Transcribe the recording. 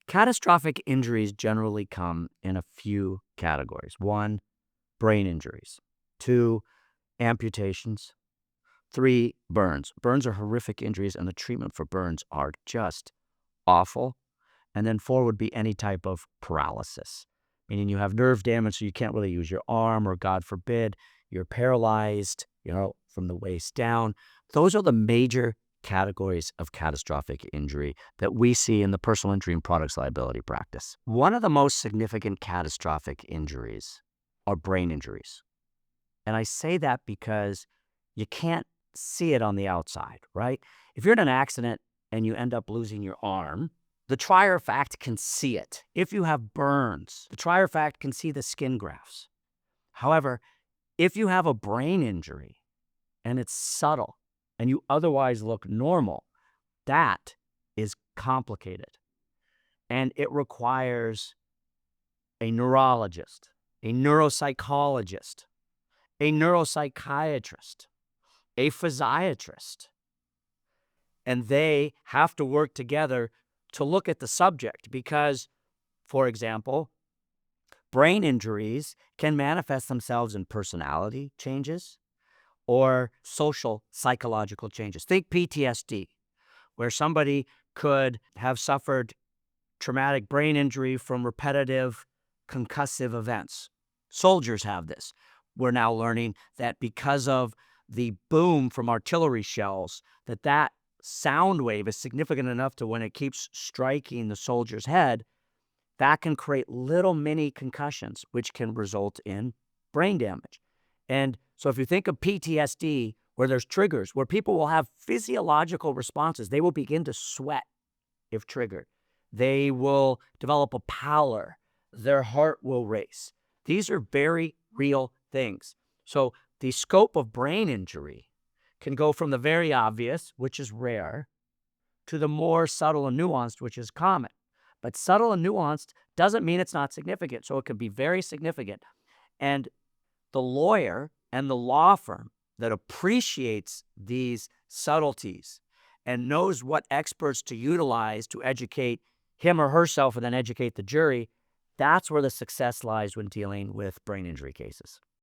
Catastrophic injuries generally come in a few categories. 1, brain injuries. 2, amputations. 3, burns. Burns are horrific injuries, and the treatment for burns are just awful. And then 4 would be any type of paralysis, meaning you have nerve damage, so you can't really use your arm, or God forbid, you're paralyzed, from the waist down. Those are the major categories of catastrophic injury that we see in the personal injury and products liability practice. One of the most significant catastrophic injuries are brain injuries. And I say that because you can't see it on the outside, right? If you're in an accident and you end up losing your arm, the trier of fact can see it. If you have burns, the trier of fact can see the skin grafts. However, if you have a brain injury and it's subtle and you otherwise look normal, that is complicated. And it requires a neurologist, a neuropsychologist, a neuropsychiatrist, a physiatrist. And they have to work together to look at the subject because, for example, brain injuries can manifest themselves in personality changes or social psychological changes. Think PTSD, where somebody could have suffered traumatic brain injury from repetitive concussive events. Soldiers have this. We're now learning that because of the boom from artillery shells, that sound wave is significant enough to when it keeps striking the soldier's head, that can create little mini concussions, which can result in brain damage. And so if you think of PTSD, where there's triggers, where people will have physiological responses, they will begin to sweat if triggered. They will develop a pallor. Their heart will race. These are very real things. So the scope of brain injury can go from the very obvious, which is rare, to the more subtle and nuanced, which is common. But subtle and nuanced doesn't mean it's not significant. So it can be very significant. And the lawyer and the law firm that appreciates these subtleties and knows what experts to utilize to educate him or herself and then educate the jury, that's where the success lies when dealing with brain injury cases.